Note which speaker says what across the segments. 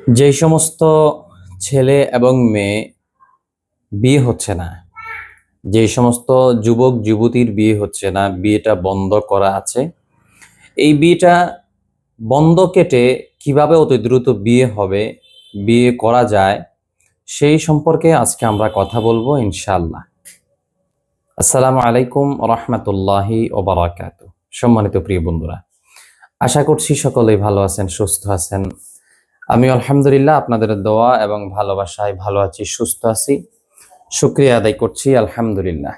Speaker 1: যে সমস্ত ছেলে এবং মেয়ে বিয়ে হচ্ছে না, যে সমস্ত যুবক যুবতীর বিয়ে হচ্ছে না, বিয়েটা বন্ধ করা আছে, এই বিয়েটা বন্ধ কেটে কিভাবে অতি দ্রুত বিয়ে হবে, বিয়ে করা যায়, সেই সম্পর্কে আজকে আমরা কথা বলবো ইনশাআল্লাহ। আসসালামু আলাইকুম রহমতুল্লাহি ও বারাকাতুহু। সম্মানিত প্রিয় বন্ধুরা, আশা করছি সকলেই ভালো আছেন, সুস্থ আছেন। আমি আলহামদুলিল্লাহ আপনাদের দোয়া এবং ভালোবাসায় ভালো আছি, সুস্থ আছি, শুকরিয়া আদায় করছি আলহামদুলিল্লাহ।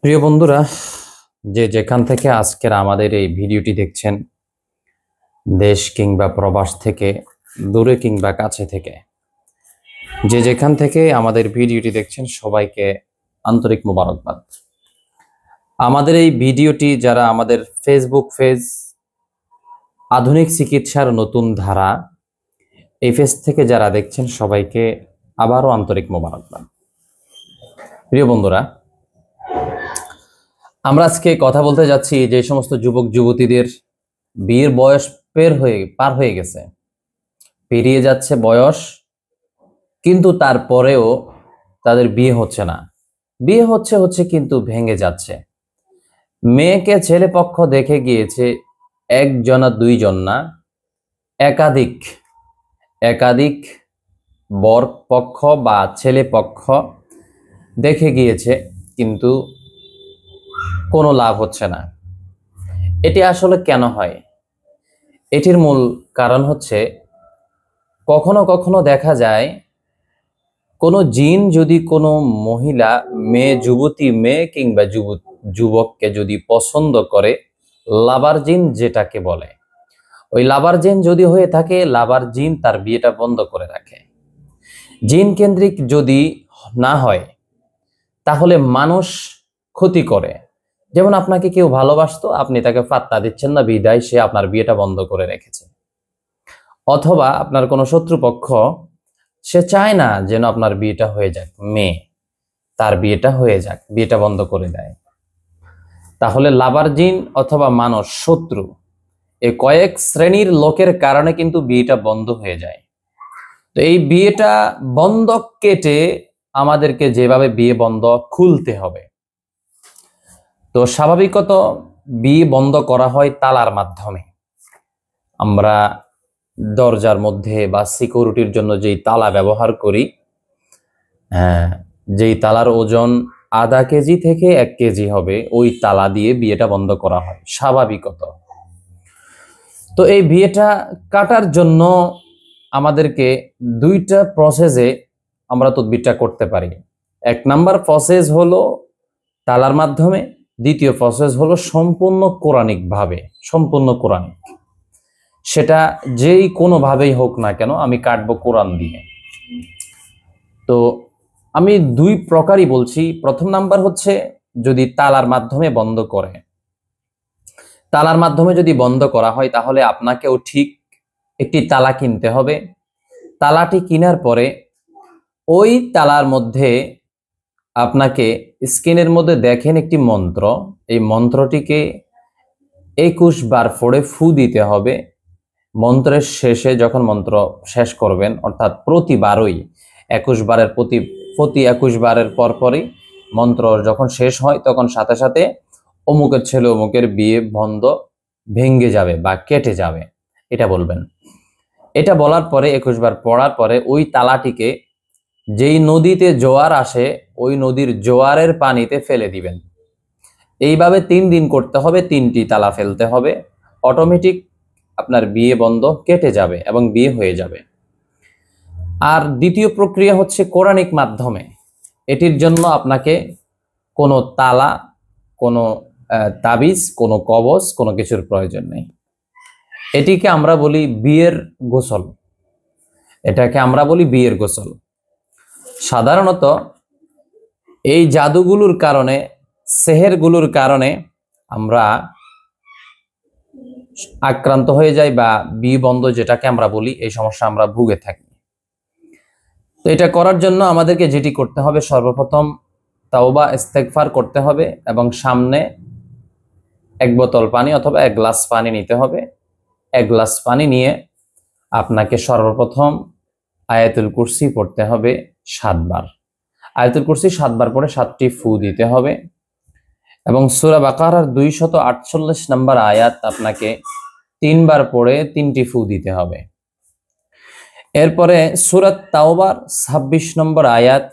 Speaker 1: প্রিয় বন্ধুরা, যে যেখান থেকে আজকের আমাদের এই ভিডিওটি দেখছেন, দেশ কিংবা প্রবাস থেকে, দূরে কিংবা কাছে থেকে, যে যেখান থেকে আমাদের ভিডিওটি দেখছেন, সবাইকে আন্তরিক মোবারকবাদ। আমাদের এই ভিডিওটি যারা আমাদের ফেসবুক পেজ আধুনিক চিকিৎসার নতুন ধারা, এই পেজ থেকে যারা দেখছেন, সবাইকে আবারও আন্তরিক মোবারকবাদ। প্রিয় বন্ধুরা, আমরা আজকে কথা বলতে যাচ্ছি যে সমস্ত যুবক যুবতীদের বিয়ের বয়স পার হয়ে গেছে, পেরিয়ে যাচ্ছে বয়স, কিন্তু তারপরেও তাদের বিয়ে হচ্ছে না। বিয়ে হচ্ছে কিন্তু ভেঙে যাচ্ছে। মেয়েকে ছেলে পক্ষ দেখে গিয়েছে, একজন না দুইজন না, একাধিক একাধিক বর পক্ষ বা ছেলে পক্ষ দেখে গিয়েছে, কিন্তু কোনো লাভ হচ্ছে না। এটি আসলে কেন হয়? এটির মূল কারণ হচ্ছে, কখনো কখনো দেখা যায় কোনো জিন যদি কোনো মহিলা মেয়ে কিংবা যুবককে যদি পছন্দ করে, লাভার জিন যেটাকে বলে, ওই লাভার জিন যদি হয়ে থাকে, লাভার জিন তার বিয়েটা বন্ধ করে রাখে। জিন কেন্দ্রিক যদি না হয়, তাহলে মানুষ ক্ষতি করে। যেমন আপনাকে কেউ ভালোবাসতো, আপনি তাকে পাত্তা দিচ্ছেন না, বিদায় সে আপনার বিয়েটা বন্ধ করে রেখেছে। অথবা আপনার কোনো শত্রুপক্ষ, সে চায় না যেন আপনার বিয়েটা হয়ে যাক, মেয়ে তার বিয়েটা হয়ে যাক, বিয়েটা বন্ধ করে দেয়। তাহলে লাভার জিন অথবা মানুষ, শত্রু, এই কয়েক শ্রেণীর লোকের কারণে কিন্তু বিয়েটা বন্ধ হয়ে যায়। তো এই বিয়েটা বন্ধ কেটে আমাদেরকে যেভাবে বিয়ে বন্ধ খুলতে হবে, তো স্বাভাবিকত বিয়ে বন্ধ করা হয় তালার মাধ্যমে। আমরা দরজার মধ্যে বা সিকিউরিটির জন্য যেই তালা ব্যবহার করি, যেই তালার ওজন আধা কেজি থেকে 1 কেজি হবে, ওই তালা দিয়ে বিয়েটা বন্ধ করা হয় স্বাভাবিকত। তো এই বিয়েটা কাটার জন্য আমাদেরকে দুইটা প্রসেসে আমরা তদবিরটা করতে পারি। 1 নাম্বার প্রসেস হলো তালার মাধ্যমে, দ্বিতীয় প্রসেস হলো সম্পূর্ণ কোরআনিকভাবে, সম্পূর্ণ কোরআনিক। সেটা যেই কোনোভাবেই হোক না কেন, আমি কাটবো কোরআন দিয়ে। তো আমি 2 প্রকারই বলছি। প্রথম নাম্বার হচ্ছে, যদি তালার মাধ্যমে বন্ধ করে, তালার মাধ্যমে যদি বন্ধ করা হয়, তাহলে আপনাকেও ঠিক একটি তালা কিনতে হবে। তালাটি কেনার পরে ওই তালার মধ্যে আপনাকে স্ক্রিনের মধ্যে দেখেন একটি মন্ত্র, এই মন্ত্রটিকে 21 বার পড়ে ফু দিতে হবে। মন্ত্রের শেষে যখন মন্ত্র শেষ করবেন, অর্থাৎ প্রতিবারই 21 বারের প্রতি 21 বারের পরপরই মন্ত্র যখন শেষ হয়, তখন সাথে সাথে অমুকের ছেলে অমুকের বিয়ে বন্ধ ভেঙে যাবে বা কেটে যাবে, এটা বলবেন। এটা বলার পরে 21 বার পড়ার পরে ওই তালাটিকে যেই নদীতে জোয়ার আসে, ওই নদীর জোয়ারের পানিতে ফেলে দিবেন। এইভাবে 3 দিন করতে হবে, 3টি তালা ফেলতে হবে। অটোমেটিক আপনার বিয়ে বন্ধ কেটে যাবে এবং বিয়ে হয়ে যাবে। আর দ্বিতীয় প্রক্রিয়া হচ্ছে কোরআনিক মাধ্যমে। এটির জন্য আপনাকে কোনো তালা, কোনো তাবিজ, কোনো কবজ, কোনো কিছুর প্রয়োজন নেই। এটিকে আমরা বলি বিয়ের গোসল। এটাকে আমরা বলি বিয়ের গোসল। সাধারণত এই জাদুগুলোর কারণে, সেহেরগুলোর কারণে আমরা আক্রান্ত হয়ে যাই বা বিয়ে বন্ধ যেটাকে আমরা বলি, এই সমস্যা আমরা ভুগে থাকি। তো এটা করার জন্য আমাদেরকে যেটি করতে হবে, সর্বপ্রথম তাওবা ইস্তেগফার করতে হবে এবং সামনে 1 বোতল পানি অথবা 1 গ্লাস পানি নিতে হবে। 1 গ্লাস পানি নিয়ে আপনাকে সর্বপ্রথম আয়াতুল কুরসি পড়তে হবে 7 বার। আয়াতুল কুরসি 7 বার পরে 7টি ফু দিতে হবে এবং সূরা বাকারার 248 নম্বর আয়াত আপনাকে 3 বার পড়ে 3টি ফু দিতে হবে। এরপরে সূরা তাওবার 26 নম্বর আয়াত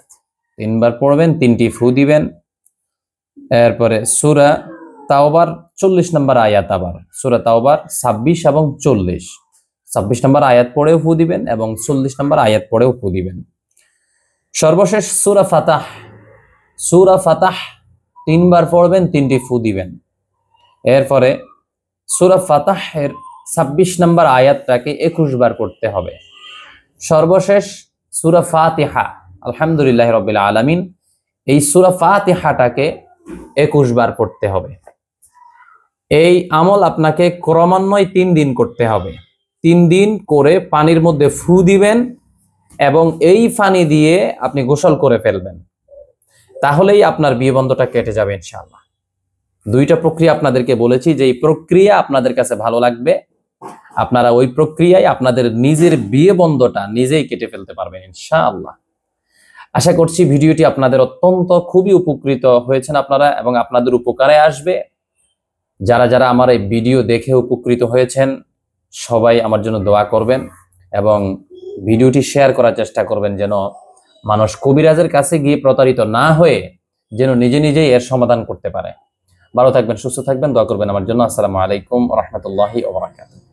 Speaker 1: 3 বার পড়বেন, 3টি ফু দিবেন। এরপরে সূরা তাওবার 40 নম্বর আয়াত, আবার সূরা তাওবার 26 এবং 26 নম্বর আয়াত পড়েও ফু দিবেন এবং 40 নম্বর আয়াত পড়েও ফু দিবেন। সর্বশেষ সূরা ফাতাহ 3 বার পড়বেন, 3টি ফু দিবেন। এরপরে সূরা ফাতাহের 26 নম্বর আয়াতটাকে 21 বার পড়তে হবে। সর্বশেষ সূরা ফাতিহা, আলহামদুলিল্লাহি রাব্বিল আলামিন, এই সূরা ফাতিহাটাকে 21 বার পড়তে হবে। এই আমল আপনাকে ক্রমান্বয়ে 3 দিন করতে হবে। 3 দিন করে পানির মধ্যে ফু দিবেন এবং এই পানি দিয়ে আপনি গোসল করে ফেলবেন, তাহলেই আপনার বিয়ে বন্ধটা কেটে যাবে ইনশাআল্লাহ। 2টা প্রক্রিয়া আপনাদেরকে বলেছি, যে এই প্রক্রিয়া আপনাদের কাছে ভালো লাগবে, আপনারা ওই প্রক্রিয়ায় আপনাদের নিজের বিয়ে বন্ধটা নিজেই কেটে ফেলতে পারবেন ইনশাআল্লাহ। আশা করছি ভিডিওটি আপনাদের অত্যন্ত খুবই উপকৃত হয়েছেন আপনারা এবং আপনাদের উপকারে আসবে। যারা যারা আমার এই ভিডিও দেখে উপকৃত হয়েছেন সবাই আমার জন্য দোয়া করবেন এবং ভিডিওটি শেয়ার করার চেষ্টা করবেন, যেন মানুষ কবিরাজের কাছে গিয়ে প্রতারিত না হয়ে যেন নিজে নিজেই এর সমাধান করতে পারে। ভালো থাকবেন, সুস্থ থাকবেন, দোয়া করবেন আমার জন্য। আসসালামু আলাইকুম ওয়া রাহমাতুল্লাহি ওয়া বারাকাতুহু।